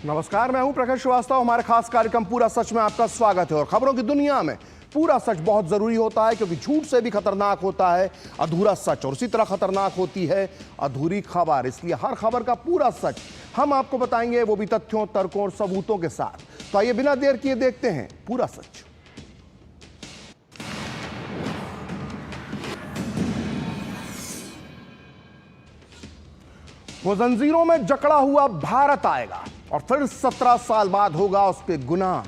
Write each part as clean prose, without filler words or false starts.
नमस्कार, मैं हूं प्रकाश श्रीवास्तव। हमारे खास कार्यक्रम पूरा सच में आपका स्वागत है। और खबरों की दुनिया में पूरा सच बहुत जरूरी होता है, क्योंकि झूठ से भी खतरनाक होता है अधूरा सच, और उसी तरह खतरनाक होती है अधूरी खबर। इसलिए हर खबर का पूरा सच हम आपको बताएंगे, वो भी तथ्यों, तर्कों और सबूतों के साथ। तो आइए बिना देर किए देखते हैं पूरा सच। वो जंजीरों में जकड़ा हुआ भारत आएगा और फिर 17 साल बाद होगा उसके गुनाह,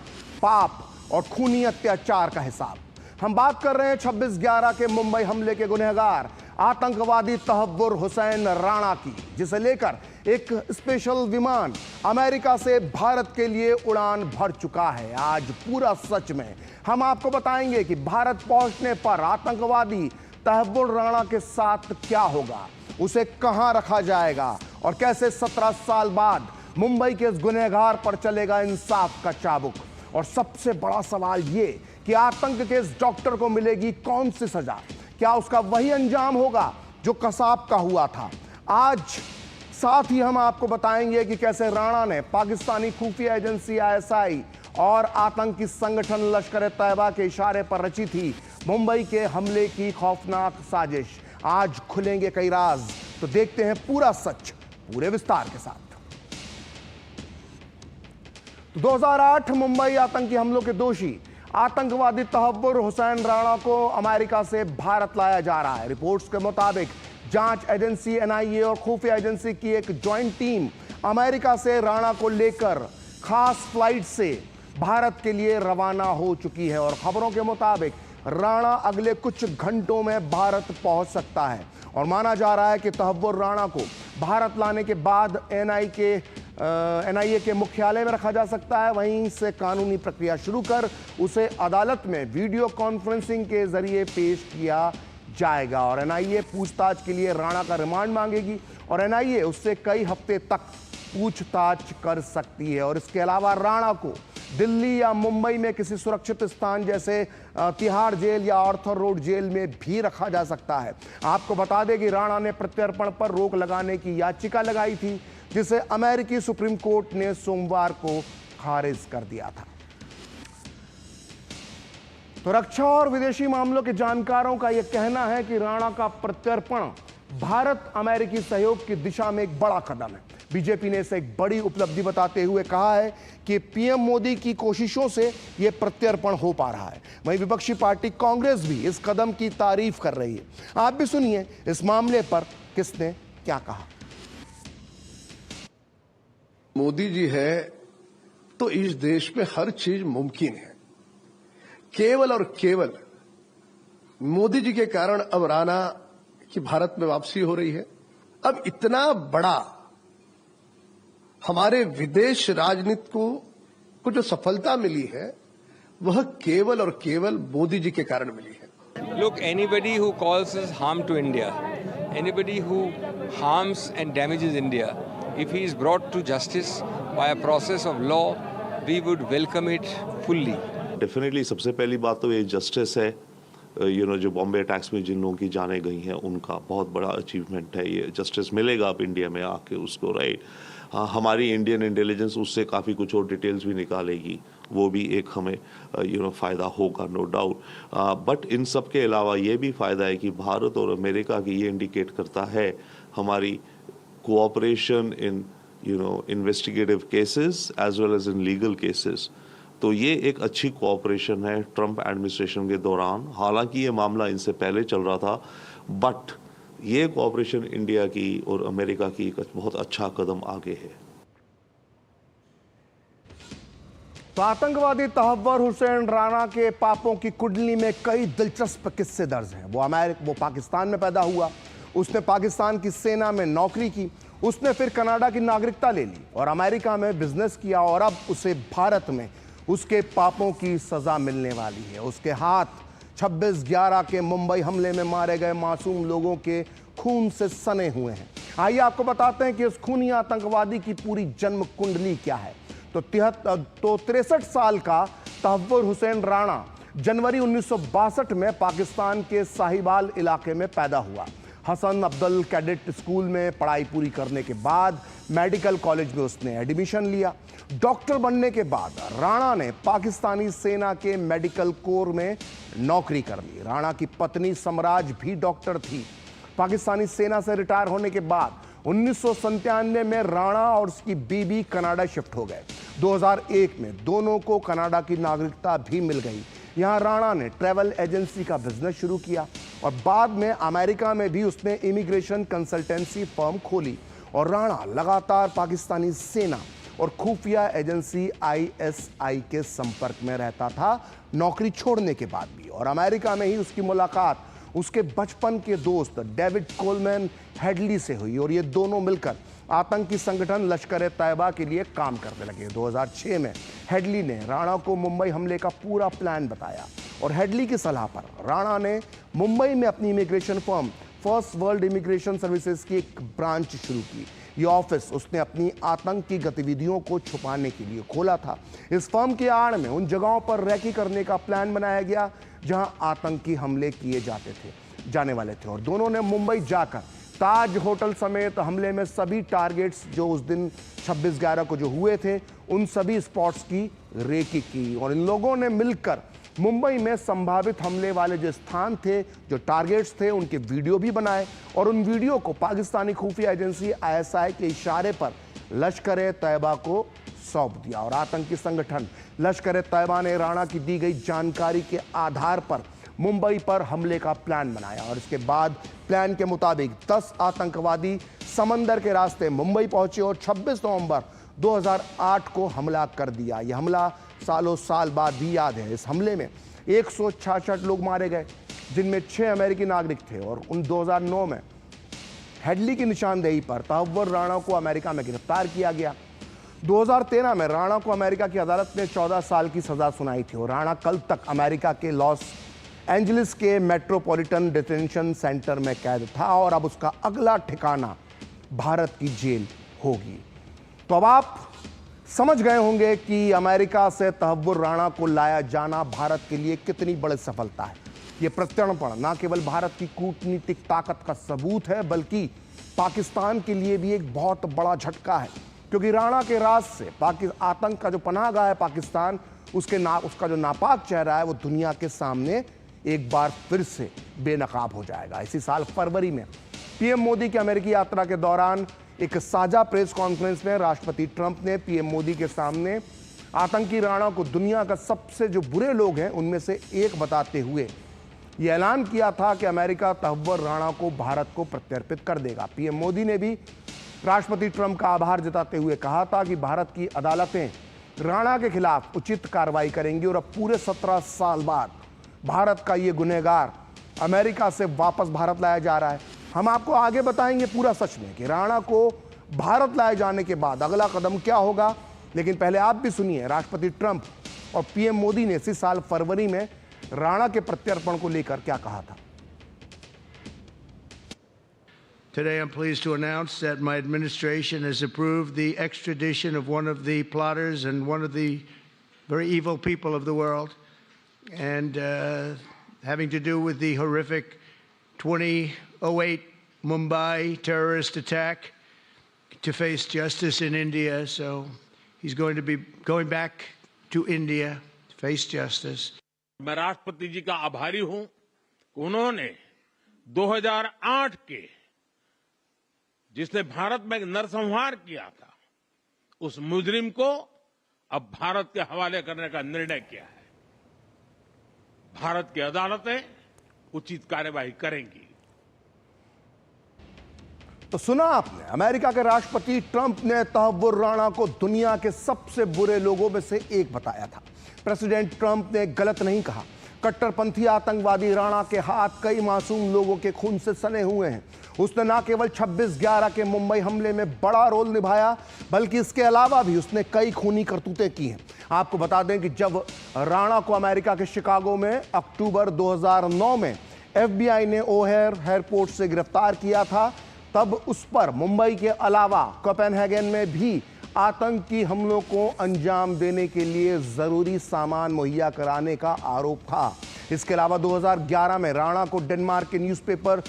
पाप और खूनी अत्याचार का हिसाब। हम बात कर रहे हैं 26/11 के मुंबई हमले के गुनहगार आतंकवादी तहव्वुर हुसैन राणा की, जिसे लेकर एक स्पेशल विमान अमेरिका से भारत के लिए उड़ान भर चुका है। आज पूरा सच में हम आपको बताएंगे कि भारत पहुंचने पर आतंकवादी तहव्वुर राणा के साथ क्या होगा, उसे कहां रखा जाएगा और कैसे 17 साल बाद मुंबई के इस गुनहगार पर चलेगा इंसाफ का चाबुक। और सबसे बड़ा सवाल ये कि आतंक के इस डॉक्टर को मिलेगी कौन सी सजा? क्या उसका वही अंजाम होगा जो कसाब का हुआ था? आज साथ ही हम आपको बताएंगे कि कैसे राणा ने पाकिस्तानी खुफिया एजेंसी ISI और आतंकी संगठन लश्कर तैयबा के इशारे पर रची थी मुंबई के हमले की खौफनाक साजिश। आज खुलेंगे कई राज, तो देखते हैं पूरा सच पूरे विस्तार के साथ। 2008 मुंबई आतंकी हमलों के दोषी आतंकवादी तहव्वुर हुसैन राणा को अमेरिका से भारत लाया जा रहा है। रिपोर्ट्स के मुताबिक जांच एजेंसी NIA और खुफिया एजेंसी की एक ज्वाइंट टीम अमेरिका से राणा को लेकर खास फ्लाइट से भारत के लिए रवाना हो चुकी है। और खबरों के मुताबिक राणा अगले कुछ घंटों में भारत पहुंच सकता है और माना जा रहा है कि तहव्वुर राणा को भारत लाने के बाद NIA के मुख्यालय में रखा जा सकता है। वहीं से कानूनी प्रक्रिया शुरू कर उसे अदालत में वीडियो कॉन्फ्रेंसिंग के जरिए पेश किया जाएगा। और NIA पूछताछ के लिए राणा का रिमांड मांगेगी और NIA उससे कई हफ्ते तक पूछताछ कर सकती है। और इसके अलावा राणा को दिल्ली या मुंबई में किसी सुरक्षित स्थान जैसे तिहाड़ जेल या आर्थर रोड जेल में भी रखा जा सकता है। आपको बता दें कि राणा ने प्रत्यर्पण पर रोक लगाने की याचिका लगाई थी, जिसे अमेरिकी सुप्रीम कोर्ट ने सोमवार को खारिज कर दिया था। तो रक्षा और विदेशी मामलों के जानकारों का यह कहना है कि राणा का प्रत्यर्पण भारत अमेरिकी सहयोग की दिशा में एक बड़ा कदम है। बीजेपी ने इसे एक बड़ी उपलब्धि बताते हुए कहा है कि PM मोदी की कोशिशों से यह प्रत्यर्पण हो पा रहा है। वहीं विपक्षी पार्टी कांग्रेस भी इस कदम की तारीफ कर रही है। आप भी सुनिए इस मामले पर किसने क्या कहा। मोदी जी है तो इस देश में हर चीज मुमकिन है। केवल और केवल मोदी जी के कारण अब राणा की भारत में वापसी हो रही है। अब इतना बड़ा हमारे विदेश राजनीति को जो सफलता मिली है, वह केवल और केवल मोदी जी के कारण मिली है। Look, anybody who causes harm to India, anybody who harms and damages India, if he is brought to justice by a process of law, we would welcome it fully. Definitely सबसे पहली बात तो ये जस्टिस है। जो Bombay attacks में जिन लोगों की जानें गई हैं, उनका बहुत बड़ा अचीवमेंट है। ये जस्टिस मिलेगा अब इंडिया में आके उसको, राइट। हमारी इंडियन इंटेलिजेंस उससे काफ़ी कुछ और डिटेल्स भी निकालेगी, वो भी एक हमें फ़ायदा होगा, नो डाउट। बट इन सब के अलावा ये भी फ़ायदा है कि भारत और अमेरिका की ये इंडिकेट करता है हमारी cooperation in investigative cases as well as in legal cases. तो ये एक अच्छी कोऑपरेशन है ट्रंप एडमिनिस्ट्रेशन के दौरान। हालांकि ये मामला इनसे पहले चल रहा था, बट ये कोऑपरेशन इंडिया की और अमेरिका की एक बहुत अच्छा कदम आगे है। तो आतंकवादी तहव्वुर हुसैन राणा के पापों की कुंडली में कई दिलचस्प किस्से दर्ज हैं। वो पाकिस्तान में पैदा हुआ, उसने पाकिस्तान की सेना में नौकरी की, उसने फिर कनाडा की नागरिकता ले ली और अमेरिका में बिजनेस किया, और अब उसे भारत में उसके पापों की सजा मिलने वाली है। उसके हाथ 26/11 के मुंबई हमले में मारे गए मासूम लोगों के खून से सने हुए हैं। आइए आपको बताते हैं कि उस खूनी आतंकवादी की पूरी जन्म कुंडली क्या है। तो 63 साल का तहव्वुर हुसैन राणा जनवरी 1962 में पाकिस्तान के साहिवाल इलाके में पैदा हुआ। हसन अब्दुल कैडेट स्कूल में पढ़ाई पूरी करने के बाद मेडिकल कॉलेज में उसने एडमिशन लिया। डॉक्टर बनने के बाद राणा ने पाकिस्तानी सेना के मेडिकल कोर में नौकरी कर ली। राणा की पत्नी समराज भी डॉक्टर थी। पाकिस्तानी सेना से रिटायर होने के बाद 1997 में राणा और उसकी बीबी कनाडा शिफ्ट हो गए। 2001 में दोनों को कनाडा की नागरिकता भी मिल गई। यहां राणा ने ट्रैवल एजेंसी का बिजनेस शुरू किया और बाद में अमेरिका में भी उसने इमिग्रेशन कंसल्टेंसी फर्म खोली। और राणा लगातार पाकिस्तानी सेना और खुफिया एजेंसी ISI के संपर्क में रहता था, नौकरी छोड़ने के बाद भी। और अमेरिका में ही उसकी मुलाकात उसके बचपन के दोस्त डेविड कोलमैन हेडली से हुई और ये दोनों मिलकर आतंकी संगठन लश्कर-ए-तैयबा के लिए काम करने लगे। 2006 में हेडली ने राणा को मुंबई हमले का पूरा प्लान बताया और हेडली की सलाह पर राणा ने मुंबई में अपनी immigration firm first world immigration services की एक ब्रांच शुरू की। ये ऑफिस उसने अपनी आतंक की गतिविधियों को छुपाने के लिए खोला था। इस फर्म की आड़ में उन जगहों पर रैकी करने का प्लान बनाया गया जहां आतंकी हमले किए जाने वाले थे और दोनों ने मुंबई जाकर ताज होटल समेत हमले में सभी टारगेट्स जो उस दिन 26/11 को जो हुए थे उन सभी स्पॉट्स की रेकी की। और इन लोगों ने मिलकर मुंबई में संभावित हमले वाले जो स्थान थे, जो टारगेट्स थे, उनके वीडियो भी बनाए और उन वीडियो को पाकिस्तानी खुफिया एजेंसी ISI के इशारे पर लश्कर-ए-तैयबा को सौंप दिया। और आतंकी संगठन लश्कर-ए-तैयबा ने राणा की दी गई जानकारी के आधार पर मुंबई पर हमले का प्लान बनाया और इसके बाद प्लान के मुताबिक 10 आतंकवादी समंदर के रास्ते मुंबई पहुंचे और 26 नवंबर 2008 को हमला कर दिया। यह हमला सालों साल बाद भी याद है। इस हमले में 166 लोग मारे गए, जिनमें 6 अमेरिकी नागरिक थे और उन 2009 में हेडली की निशानदेही पर तहव्वुर राणा को अमेरिका में गिरफ्तार किया गया। 2013 में राणा को अमेरिका की अदालत ने 14 साल की सजा सुनाई थी और राणा कल तक अमेरिका के लॉस एंजलिस के मेट्रोपॉलिटन डिटेंशन सेंटर में कैद था और अब उसका अगला ठिकाना भारत की जेल होगी। तो अब आप समझ गए होंगे कि अमेरिका से तहव्वुर राणा को लाया जाना भारत के लिए कितनी बड़ी सफलता है। यह प्रत्यर्पण न केवल भारत की कूटनीतिक ताकत का सबूत है, बल्कि पाकिस्तान के लिए भी एक बहुत बड़ा झटका है, क्योंकि राणा के राज से आतंक का जो पनाहगाह है पाकिस्तान, उसका जो नापाक चेहरा है वो दुनिया के सामने एक बार फिर से बेनकाब हो जाएगा। इसी साल फरवरी में पीएम मोदी की अमेरिकी यात्रा के दौरान एक साझा प्रेस कॉन्फ्रेंस में राष्ट्रपति ट्रंप ने पीएम मोदी के सामने आतंकी राणा को दुनिया का सबसे जो बुरे लोग हैं उनमें से एक बताते हुए यह ऐलान किया था कि अमेरिका तहव्वुर राणा को भारत को प्रत्यर्पित कर देगा। पीएम मोदी ने भी राष्ट्रपति ट्रंप का आभार जताते हुए कहा था कि भारत की अदालतें राणा के खिलाफ उचित कार्रवाई करेंगी और अब पूरे 17 साल बाद भारत का ये गुनहगार अमेरिका से वापस भारत लाया जा रहा है। हम आपको आगे बताएंगे पूरा सच में कि राणा को भारत लाए जाने के बाद अगला कदम क्या होगा, लेकिन पहले आप भी सुनिए राष्ट्रपति ट्रंप और पीएम मोदी ने इसी साल फरवरी में राणा के प्रत्यर्पण को लेकर क्या कहा था। Today, I'm pleased to announce that my administration has approved the extradition of one of the plotters and one of the very evil people of the world, and having to do with the horrific 2008 Mumbai terrorist attack, to face justice in India. So he's going to be going back to India to face justice. मैं राष्ट्रपति जी का आभारी हूं कि उन्होंने 2008 के जिसने भारत में नरसंहार किया था उस मुजरिम को अब भारत के हवाले करने का निर्णय किया है। भारत की अदालतें उचित कार्यवाही करेंगी। तो सुना आपने, अमेरिका के राष्ट्रपति ट्रंप ने तहव्वुर राणा को दुनिया के सबसे बुरे लोगों में से एक बताया था। प्रेसिडेंट ट्रंप ने गलत नहीं कहा। कट्टरपंथी आतंकवादी राणा के हाथ कई मासूम लोगों के खून से सने हुए हैं। उसने न केवल 26/11 के मुंबई हमले में बड़ा रोल निभाया, बल्कि इसके अलावा भी उसने कई खूनी करतूतें की हैं। आपको बता दें कि जब राणा को अमेरिका के शिकागो में अक्टूबर 2009 में FBI ने ओहेर एयरपोर्ट से गिरफ्तार किया था, तब उस पर मुंबई के अलावा कोपेनहेगन में भी आतंकी हमलों को अंजाम देने के लिए जरूरी सामान मुहैया कराने का आरोप था। इसके अलावा 2011 में राणा को डेनमार्क के न्यूज़पेपर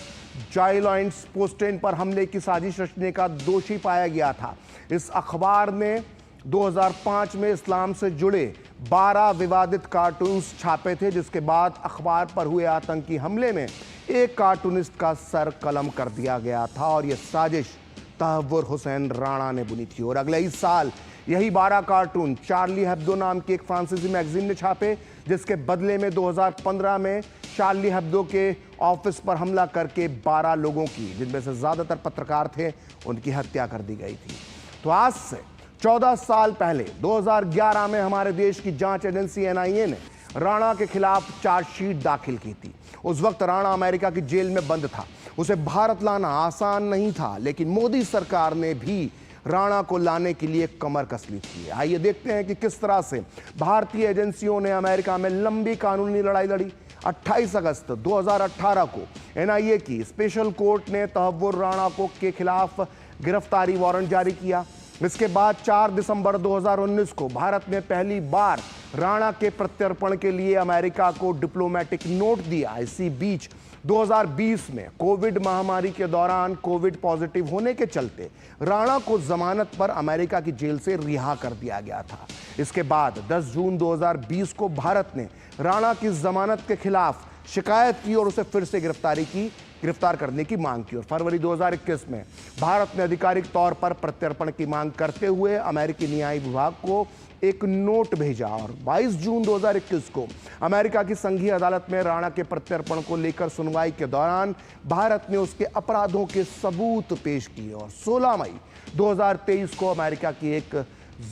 जाइलैंड्स पोस्टेन पर हमले की साजिश रचने का दोषी पाया गया था। इस अखबार ने 2005 में इस्लाम से जुड़े 12 विवादित कार्टून्स छापे थे, जिसके बाद अखबार पर हुए आतंकी हमले में एक कार्टूनिस्ट का सर कलम कर दिया गया था और यह साजिश तहव्वुर हुसैन राणा ने बुनी थी। और अगले ही साल यही 12 कार्टून चार्ली हेब्दो नाम की एक फ्रांसीसी मैगजीन ने छापे, जिसके बदले में 2015 में चार्ली हेब्दो के ऑफिस पर हमला करके 12 लोगों की, जिनमें से ज्यादातर पत्रकार थे, उनकी हत्या कर दी गई थी। तो आज से 14 साल पहले 2011 में हमारे देश की जांच एजेंसी NIA ने राणा के खिलाफ चार्जशीट दाखिल की थी। उस वक्त राणा अमेरिका की जेल में बंद था। उसे भारत लाना आसान नहीं था, लेकिन मोदी सरकार ने भी राणा को लाने के लिए कमर कस ली थी। आइए देखते हैं कि किस तरह से भारतीय एजेंसियों ने अमेरिका में लंबी कानूनी लड़ाई लड़ी। 28 अगस्त 2018 को NIA की स्पेशल कोर्ट ने तहव्वुर राणा के खिलाफ गिरफ्तारी वारंट जारी किया। इसके बाद 4 दिसंबर 2019 को भारत ने पहली बार राणा के प्रत्यर्पण के लिए अमेरिका को डिप्लोमेटिक नोट दिया। इसी बीच 2020 में कोविड महामारी के दौरान कोविड पॉजिटिव होने के चलते राणा को जमानत पर अमेरिका की जेल से रिहा कर दिया गया था। इसके बाद 10 जून 2020 को भारत ने राणा की जमानत के खिलाफ शिकायत की और उसे फिर से गिरफ्तार करने की मांग की। और फरवरी 2021 में भारत ने आधिकारिक तौर पर प्रत्यर्पण की मांग करते हुए अमेरिकी न्याय विभाग को एक नोट भेजा और 22 जून 2021 को अमेरिका की संघीय अदालत में राणा के प्रत्यर्पण को लेकर सुनवाई के दौरान भारत ने उसके अपराधों के सबूत पेश किए और 16 मई 2023 को अमेरिका की एक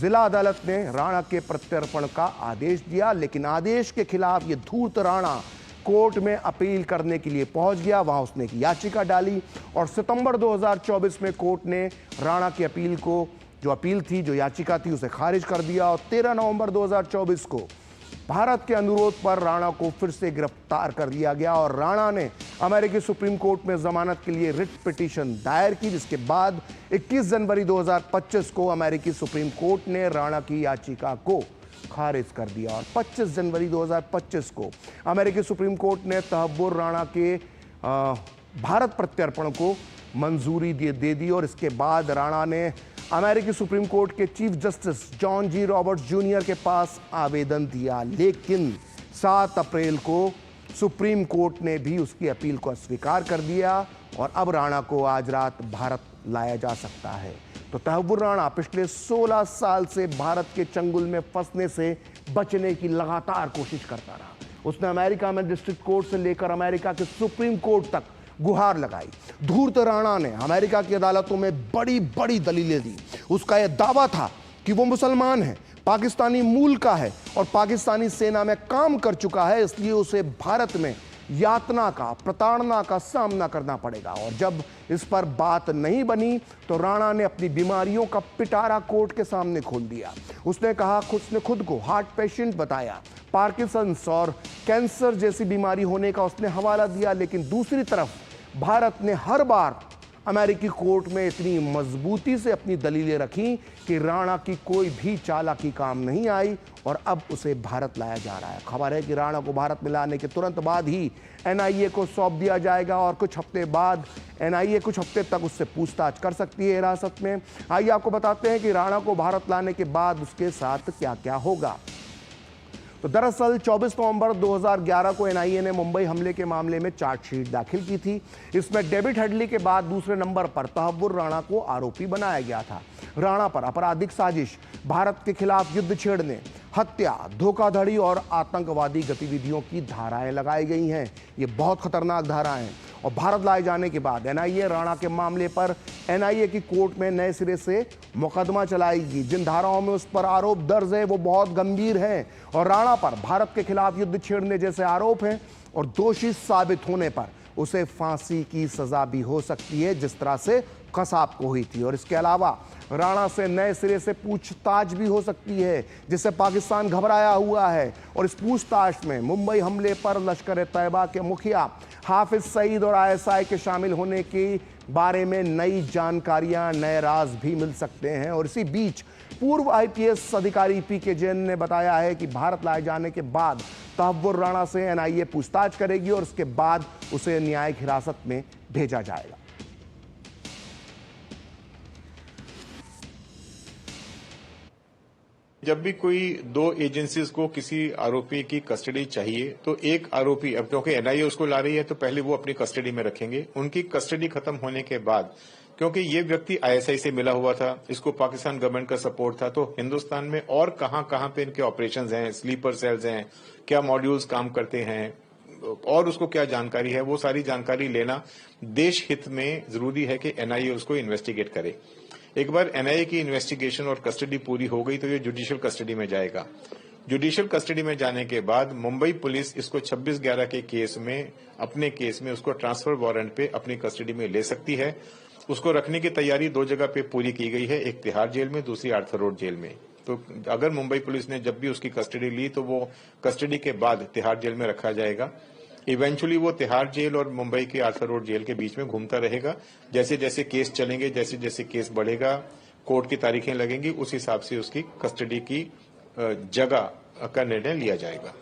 जिला अदालत ने राणा के प्रत्यर्पण का आदेश दिया। लेकिन आदेश के खिलाफ ये धूर्त राणा कोर्ट में अपील करने के लिए पहुंच गया। वहां उसने एक याचिका डाली और सितंबर 2024 में कोर्ट ने राणा की जो याचिका थी उसे खारिज कर दिया और 13 नवंबर 2024 को भारत के अनुरोध पर राणा को फिर से गिरफ्तार कर लिया गया और राणा ने अमेरिकी सुप्रीम कोर्ट में जमानत के लिए रिट पिटीशन दायर की, जिसके बाद 21 जनवरी 2025 को अमेरिकी सुप्रीम कोर्ट ने राणा की याचिका को खारिज कर दिया और 25 जनवरी 2025 को अमेरिकी सुप्रीम कोर्ट ने तहव्वुर राणा के भारत प्रत्यर्पण को मंजूरी दे दी। और इसके बाद राणा ने अमेरिकी सुप्रीम कोर्ट के चीफ जस्टिस जॉन जी रॉबर्ट्स जूनियर के पास आवेदन दिया, लेकिन 7 अप्रैल को सुप्रीम कोर्ट ने भी उसकी अपील को अस्वीकार कर दिया और अब राणा को आज रात भारत लाया जा सकता है। तो तहव्वुर राणा पिछले 16 साल से भारत के चंगुल में फंसने से बचने की लगातार कोशिश करता रहा। उसने अमेरिका में डिस्ट्रिक्ट कोर्ट से लेकर अमेरिका के सुप्रीम कोर्ट तक गुहार लगाई। धूर्त राणा ने अमेरिका की अदालतों में बड़ी बड़ी दलीलें दी। उसका यह दावा था कि वो मुसलमान है, पाकिस्तानी मूल का है और पाकिस्तानी सेना में काम कर चुका है, इसलिए उसे भारत में यातना का, प्रताड़ना का सामना करना पड़ेगा। और जब इस पर बात नहीं बनी तो राणा ने अपनी बीमारियों का पिटारा कोर्ट के सामने खोल दिया। उसने कहा, उसने खुद को हार्ट पेशेंट बताया, पार्किंसंस और कैंसर जैसी बीमारी होने का उसने हवाला दिया। लेकिन दूसरी तरफ भारत ने हर बार अमेरिकी कोर्ट में इतनी मजबूती से अपनी दलीलें रखी कि राणा की कोई भी चालाकी काम नहीं आई और अब उसे भारत लाया जा रहा है। खबर है कि राणा को भारत में लाने के तुरंत बाद ही NIA को सौंप दिया जाएगा और कुछ हफ्ते बाद NIA कुछ हफ्ते तक उससे पूछताछ कर सकती है हिरासत में। आइए आपको बताते हैं कि राणा को भारत लाने के बाद उसके साथ क्या क्या होगा। तो दरअसल 24 नवंबर 2011 को NIA ने मुंबई हमले के मामले में चार्जशीट दाखिल की थी। इसमें डेविड हेडली के बाद दूसरे नंबर पर तहव्वुर राणा को आरोपी बनाया गया था। राणा पर आपराधिक साजिश, भारत के खिलाफ युद्ध छेड़ने, हत्या, धोखाधड़ी और आतंकवादी गतिविधियों की धाराएं लगाई गई हैं। ये बहुत खतरनाक धाराएं हैं और भारत लाए जाने के बाद NIA राणा के मामले पर NIA की कोर्ट में नए सिरे से मुकदमा चलाएगी। जिन धाराओं में उस पर आरोप दर्ज है वो बहुत गंभीर हैं और राणा पर भारत के खिलाफ युद्ध छेड़ने जैसे आरोप हैं और दोषी साबित होने पर उसे फांसी की सजा भी हो सकती है, जिस तरह से कसाब को हुई थी। और इसके अलावा राणा से नए सिरे से पूछताछ भी हो सकती है, जिससे पाकिस्तान घबराया हुआ है। और इस पूछताछ में मुंबई हमले पर लश्कर तैयबा के मुखिया हाफिज सईद और ISI के शामिल होने के बारे में नई जानकारियां, नए राज भी मिल सकते हैं। और इसी बीच पूर्व आईपीएस अधिकारी पीके जैन ने बताया है कि भारत लाए जाने के बाद तहव्वुर राणा से एनआईए पूछताछ करेगी और उसके बाद उसे न्यायिक हिरासत में भेजा जाएगा। जब भी कोई दो एजेंसीज को किसी आरोपी की कस्टडी चाहिए तो एक आरोपी, अब क्योंकि एनआईए उसको ला रही है तो पहले वो अपनी कस्टडी में रखेंगे। उनकी कस्टडी खत्म होने के बाद, क्योंकि ये व्यक्ति आईएसआई से मिला हुआ था, इसको पाकिस्तान गवर्नमेंट का सपोर्ट था, तो हिंदुस्तान में और कहां कहां पे इनके ऑपरेशंस हैं, स्लीपर सेल्स हैं, क्या मॉड्यूल्स काम करते हैं और उसको क्या जानकारी है, वो सारी जानकारी लेना देश हित में जरूरी है कि एनआईए उसको इन्वेस्टिगेट करे। एक बार एनआईए की इन्वेस्टिगेशन और कस्टडी पूरी हो गई तो ये जुडिशियल कस्टडी में जाएगा। जुडिशियल कस्टडी में जाने के बाद मुंबई पुलिस इसको 26/11 के केस में, अपने केस में उसको ट्रांसफर वारंट पे अपनी कस्टडी में ले सकती है। उसको रखने की तैयारी दो जगह पे पूरी की गई है, एक तिहाड़ जेल में, दूसरी आर्थर रोड जेल में। तो अगर मुंबई पुलिस ने जब भी उसकी कस्टडी ली तो वो कस्टडी के बाद तिहाड़ जेल में रखा जाएगा। इवेंचुअली वो तिहाड़ जेल और मुंबई के आर्थर रोड जेल के बीच में घूमता रहेगा। जैसे जैसे केस चलेंगे, जैसे जैसे केस बढ़ेगा, कोर्ट की तारीखें लगेंगी, उस हिसाब से उसकी कस्टडी की जगह का निर्णय लिया जाएगा।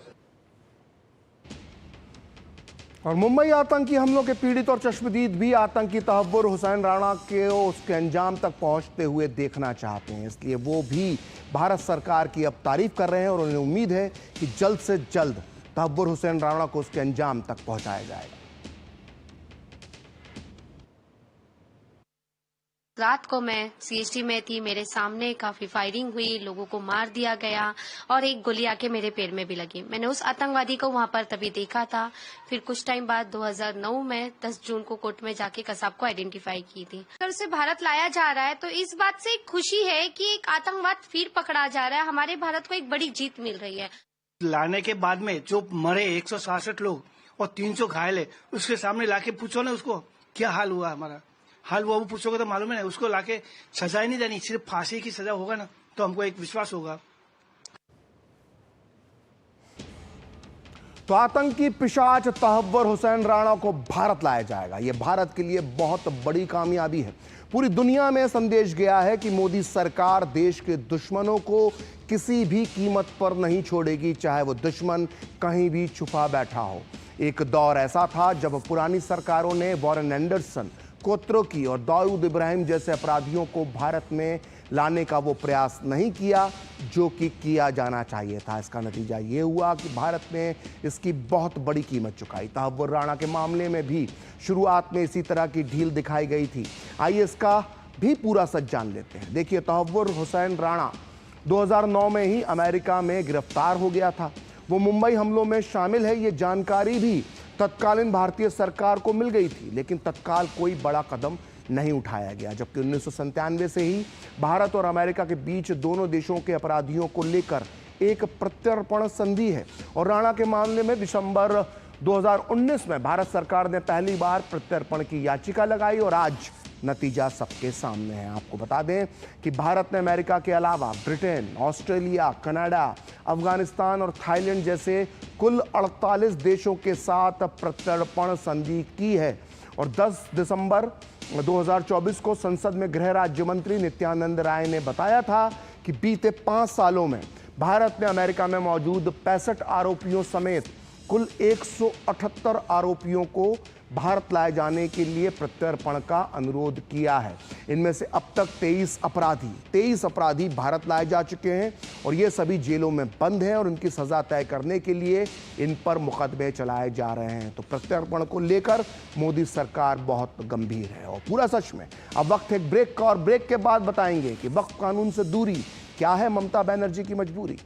और मुंबई आतंकी हमलों के पीड़ित और चश्मदीद भी आतंकी तहव्वुर हुसैन राणा के उसके अंजाम तक पहुंचते हुए देखना चाहते हैं, इसलिए वो भी भारत सरकार की अब तारीफ कर रहे हैं और उन्हें उम्मीद है कि जल्द से जल्द तहव्वुर हुसैन राणा को उसके अंजाम तक पहुंचाया जाएगा। रात को मैं सीएसटी में थी, मेरे सामने काफी फायरिंग हुई, लोगों को मार दिया गया और एक गोली आके मेरे पैर में भी लगी। मैंने उस आतंकवादी को वहां पर तभी देखा था। फिर कुछ टाइम बाद 2009 में 10 जून को कोर्ट में जाके कसाब को आइडेंटिफाई की थी। अगर उसे भारत लाया जा रहा है तो इस बात से खुशी है कि एक आतंकवाद फिर पकड़ा जा रहा है, हमारे भारत को एक बड़ी जीत मिल रही है। लाने के बाद में जो मरे 166 लोग और 300 घायल है, उसके सामने लाके पूछो ना उसको क्या हाल हुआ, हमारा हाल हुआ, वो पूछोगे तो मालूम है ना। उसको लाके सजा ही नहीं देनी, सिर्फ फांसी की सजा होगा ना तो हमको एक विश्वास होगा। तो आतंकी पिशाच तहव्वुर हुसैन राणा को भारत लाया जाएगा। यह भारत के लिए बहुत बड़ी कामयाबी है। पूरी दुनिया में संदेश गया है कि मोदी सरकार देश के दुश्मनों को किसी भी कीमत पर नहीं छोड़ेगी, चाहे वो दुश्मन कहीं भी छुपा बैठा हो। एक दौर ऐसा था जब पुरानी सरकारों ने वॉरेन एंडरसन, कोत्रोकी और दाऊद इब्राहिम जैसे अपराधियों को भारत में लाने का वो प्रयास नहीं किया जो कि किया जाना चाहिए था। इसका नतीजा ये हुआ कि भारत ने इसकी बहुत बड़ी कीमत चुकाई। तहव्वुर राणा के मामले में भी शुरुआत में इसी तरह की ढील दिखाई गई थी। आइए इसका भी पूरा सच जान लेते हैं। देखिए, तहव्वुर हुसैन राणा 2009 में ही अमेरिका में गिरफ्तार हो गया था। वो मुंबई हमलों में शामिल है, ये जानकारी भी तत्कालीन भारतीय सरकार को मिल गई थी, लेकिन तत्काल कोई बड़ा कदम नहीं उठाया गया। जबकि 1997 से ही भारत और अमेरिका के बीच दोनों देशों के अपराधियों को लेकर एक प्रत्यर्पण संधि है और राणा के मामले में दिसंबर 2019 में भारत सरकार ने पहली बार प्रत्यर्पण की याचिका लगाई और आज नतीजा सबके सामने है। आपको बता दें कि भारत ने अमेरिका के अलावा ब्रिटेन, ऑस्ट्रेलिया, कनाडा, अफगानिस्तान और थाईलैंड जैसे कुल 48 देशों के साथ प्रत्यर्पण संधि की है और 10 दिसंबर 2024 को संसद में गृह राज्य मंत्री नित्यानंद राय ने बताया था कि बीते 5 सालों में भारत ने अमेरिका में मौजूद 65 आरोपियों समेत कुल 178 आरोपियों को भारत लाए जाने के लिए प्रत्यर्पण का अनुरोध किया है। इनमें से अब तक 23 अपराधी भारत लाए जा चुके हैं और ये सभी जेलों में बंद हैं और उनकी सजा तय करने के लिए इन पर मुकदमे चलाए जा रहे हैं। तो प्रत्यर्पण को लेकर मोदी सरकार बहुत गंभीर है और पूरा सच में अब वक्त है ब्रेक का और ब्रेक के बाद बताएंगे कि वक्फ कानून से दूरी क्या है ममता बनर्जी की मजबूरी।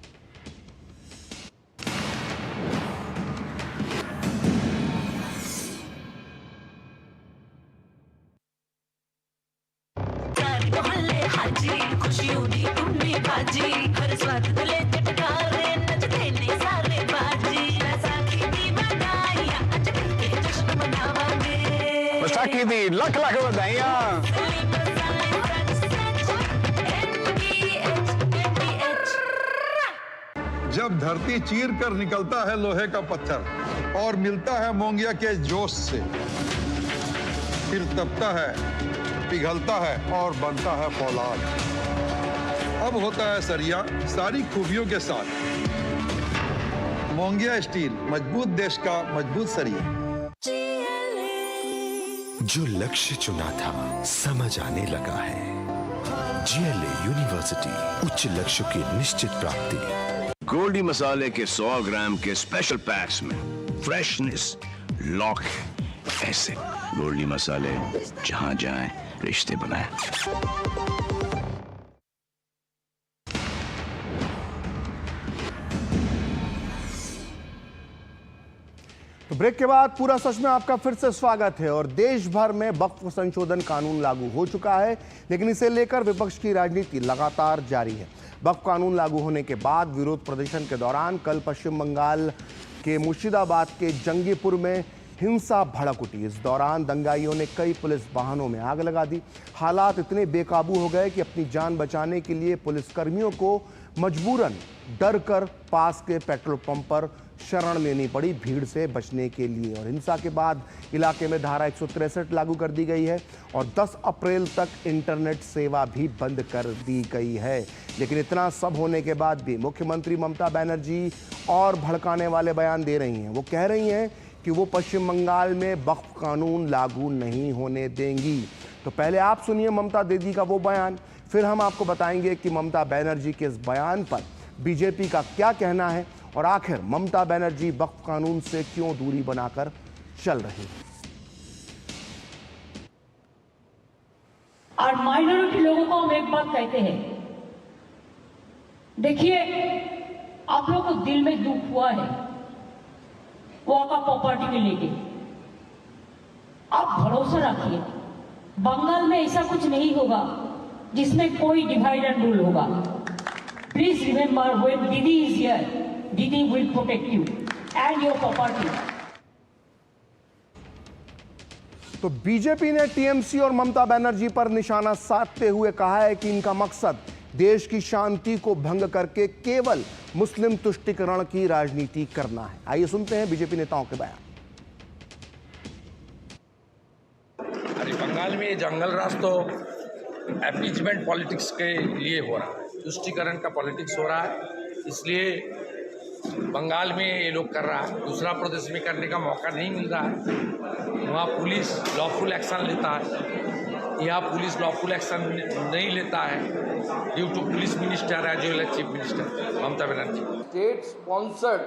लख लख बधाइयां। जब धरती चीर कर निकलता है लोहे का पत्थर और मिलता है मोंगिया के जोश से, फिर तपता है, पिघलता है और बनता है फौलाद। अब होता है सरिया सारी खूबियों के साथ। मोंगिया स्टील, मजबूत देश का मजबूत सरिया। जो लक्ष्य चुना था समझ आने लगा है। GLA यूनिवर्सिटी, उच्च लक्ष्य की निश्चित प्राप्ति। गोल्डी मसाले के 100 ग्राम के स्पेशल पैक्स में फ्रेशनेस लॉक है। ऐसे गोल्डी मसाले जहां जाएं रिश्ते बनाएं। तो ब्रेक के बाद पूरा सच में आपका फिर से स्वागत है। और देश भर में वक्फ संशोधन कानून लागू हो चुका है, लेकिन इसे लेकर विपक्ष की राजनीति लगातार जारी है। वक्फ कानून लागू होने के बाद विरोध प्रदर्शन के दौरान कल पश्चिम बंगाल के मुर्शिदाबाद के जंगीपुर में हिंसा भड़क उठी। इस दौरान दंगाइयों ने कई पुलिस वाहनों में आग लगा दी। हालात इतने बेकाबू हो गए कि अपनी जान बचाने के लिए पुलिसकर्मियों को मजबूरन डर कर पास के पेट्रोल पंप पर शरण लेनी पड़ी भीड़ से बचने के लिए। और हिंसा के बाद इलाके में धारा 163 लागू कर दी गई है और 10 अप्रैल तक इंटरनेट सेवा भी बंद कर दी गई है। लेकिन इतना सब होने के बाद भी मुख्यमंत्री ममता बनर्जी और भड़काने वाले बयान दे रही हैं। वो कह रही हैं कि वो पश्चिम बंगाल में वक्फ कानून लागू नहीं होने देंगी। तो पहले आप सुनिए ममता दीदी का वो बयान, फिर हम आपको बताएंगे कि ममता बनर्जी के इस बयान पर बीजेपी का क्या कहना है और आखिर ममता बनर्जी वक्फ कानून से क्यों दूरी बनाकर चल रही है। और माइनॉरिटी लोगों को हम एक बात कहते हैं, देखिए आप लोगों को दिल में दुख हुआ है वॉक ऑफ प्रॉपर्टी को लेके, आप भरोसा रखिए बंगाल में ऐसा कुछ नहीं होगा जिसमें कोई डिवाइड एंड रूल होगा। प्लीज रिमेंबर व्हेन दीदी इज हियर, दीदी will protect you and your property. तो बीजेपी ने टीएमसी और ममता बनर्जी पर निशाना साधते हुए कहा है कि इनका मकसद देश की शांति को भंग करके केवल मुस्लिम तुष्टीकरण की राजनीति करना है। आइए सुनते हैं बीजेपी नेताओं के बयान। अरे बंगाल में ये जंगल राज तो अपीजमेंट पॉलिटिक्स के लिए हो रहा है, तुष्टीकरण का पॉलिटिक्स हो रहा है, इसलिए बंगाल में ये लोग कर रहा है। दूसरा प्रदेश में करने का मौका नहीं मिल रहा है। वहाँ पुलिस लॉफुल एक्शन लेता है, यहाँ पुलिस लॉफुल एक्शन नहीं लेता है due to police minister as well as chief minister Mamata Banerjee. State sponsored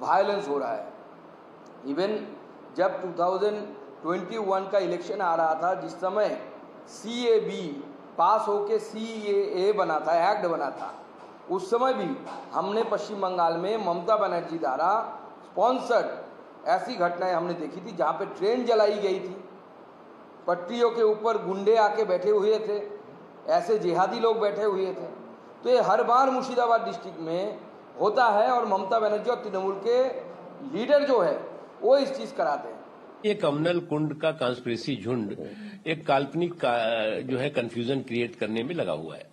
violence हो रहा है। इवन जब 2021 का इलेक्शन आ रहा था, जिस समय CAB पास होके CAA बना था, एक्ट बना था, उस समय भी हमने पश्चिम बंगाल में ममता बनर्जी द्वारा स्पॉन्सर्ड ऐसी घटनाएं हमने देखी थी जहां पे ट्रेन जलाई गई थी, पटरियों के ऊपर गुंडे आके बैठे हुए थे, ऐसे जिहादी लोग बैठे हुए थे। तो ये हर बार मुर्शिदाबाद डिस्ट्रिक्ट में होता है और ममता बनर्जी और तृणमूल के लीडर जो है वो इस चीज कराते हैं। ये कमनल कुंड का कॉन्स्पिरेसी झुंड एक काल्पनिक जो है कंफ्यूजन क्रिएट करने में लगा हुआ है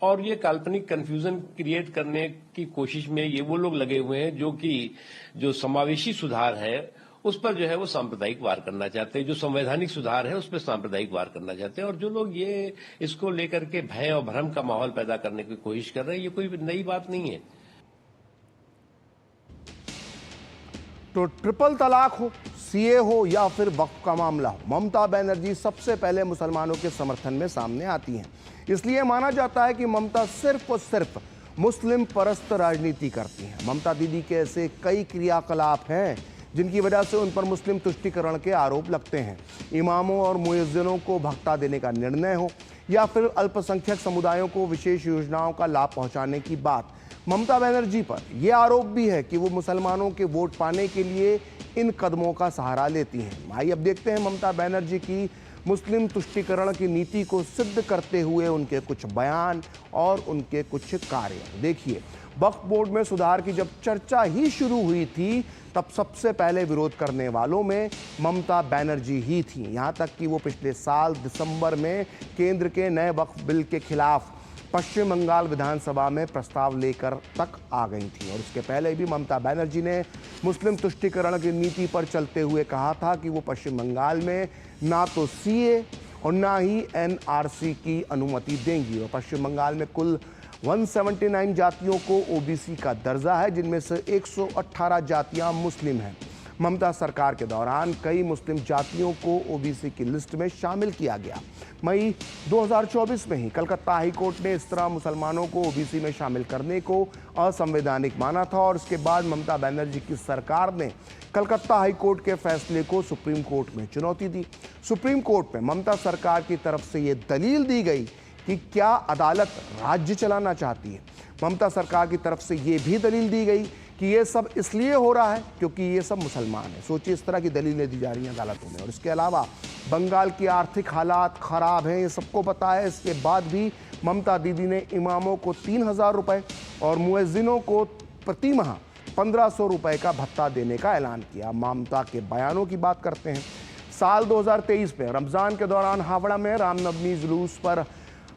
और ये काल्पनिक कंफ्यूजन क्रिएट करने की कोशिश में ये वो लोग लगे हुए हैं जो समावेशी सुधार है उस पर जो है वो सांप्रदायिक वार करना चाहते हैं, जो संवैधानिक सुधार है उस पर सांप्रदायिक वार करना चाहते हैं। और जो लोग ये इसको लेकर के भय और भ्रम का माहौल पैदा करने की कोशिश कर रहे हैं, ये कोई नई बात नहीं है। तो ट्रिपल तलाक हो, CA हो या फिर वक्फ का मामला हो, ममता बनर्जी सबसे पहले मुसलमानों के समर्थन में सामने आती हैं। इसलिए माना जाता है कि ममता सिर्फ और सिर्फ मुस्लिम परस्त राजनीति करती हैं। ममता दीदी के ऐसे कई क्रियाकलाप हैं जिनकी वजह से उन पर मुस्लिम तुष्टीकरण के आरोप लगते हैं। इमामों और मुअज्जिनों को भत्ता देने का निर्णय हो या फिर अल्पसंख्यक समुदायों को विशेष योजनाओं का लाभ पहुंचाने की बात, ममता बनर्जी पर यह आरोप भी है कि वो मुसलमानों के वोट पाने के लिए इन कदमों का सहारा लेती हैं। आइए अब देखते हैं ममता बनर्जी की मुस्लिम तुष्टीकरण की नीति को सिद्ध करते हुए उनके कुछ बयान और उनके कुछ कार्य। देखिए, वक्फ बोर्ड में सुधार की जब चर्चा ही शुरू हुई थी तब सबसे पहले विरोध करने वालों में ममता बनर्जी ही थी। यहाँ तक कि वो पिछले साल दिसंबर में केंद्र के नए वक्फ बिल के खिलाफ पश्चिम बंगाल विधानसभा में प्रस्ताव लेकर तक आ गई थी। और इसके पहले भी ममता बनर्जी ने मुस्लिम तुष्टीकरण की नीति पर चलते हुए कहा था कि वो पश्चिम बंगाल में ना तो CA और ना ही NRC की अनुमति देंगी। और पश्चिम बंगाल में कुल 179 जातियों को ओबीसी का दर्जा है, जिनमें से 118 जातियां मुस्लिम हैं। ममता सरकार के दौरान कई मुस्लिम जातियों को ओबीसी की लिस्ट में शामिल किया गया। मई 2024 में ही कलकत्ता हाई कोर्ट ने इस तरह मुसलमानों को ओबीसी में शामिल करने को असंवैधानिक माना था और इसके बाद ममता बनर्जी की सरकार ने कलकत्ता हाई कोर्ट के फैसले को सुप्रीम कोर्ट में चुनौती दी। सुप्रीम कोर्ट में ममता सरकार की तरफ से ये दलील दी गई कि क्या अदालत राज्य चलाना चाहती है। ममता सरकार की तरफ से ये भी दलील दी गई कि ये सब इसलिए हो रहा है क्योंकि ये सब मुसलमान हैं। सोचिए, इस तरह की दलीलें दी जा रही हैं अदालतों में। और इसके अलावा बंगाल की आर्थिक हालात खराब हैं, ये सबको पता है। इसके बाद भी ममता दीदी ने इमामों को 3000 रुपये और मुअज्जिनों को प्रति माह 1500 रुपये का भत्ता देने का ऐलान किया। ममता के बयानों की बात करते हैं। साल 2023 में रमज़ान के दौरान हावड़ा में रामनवमी जुलूस पर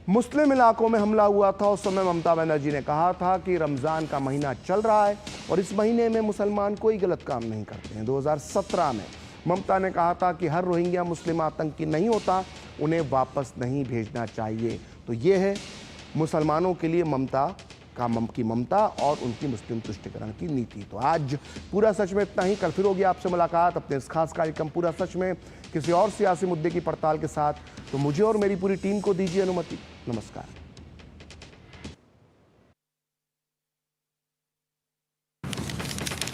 मुस्लिम इलाकों में हमला हुआ था। उस समय ममता बनर्जी ने कहा था कि रमज़ान का महीना चल रहा है और इस महीने में मुसलमान कोई गलत काम नहीं करते हैं। 2017 में ममता ने कहा था कि हर रोहिंग्या मुस्लिम आतंकी नहीं होता, उन्हें वापस नहीं भेजना चाहिए। तो ये है मुसलमानों के लिए ममता और उनकी मुस्लिम तुष्टिकरण की नीति। तो आज पूरा सच में इतना ही। कल फिर होगी आपसे मुलाकात अपने इस खास कार्यक्रम पूरा सच में किसी और सियासी मुद्दे की पड़ताल के साथ। तो मुझे और मेरी पूरी टीम को दीजिए अनुमति। नमस्कार।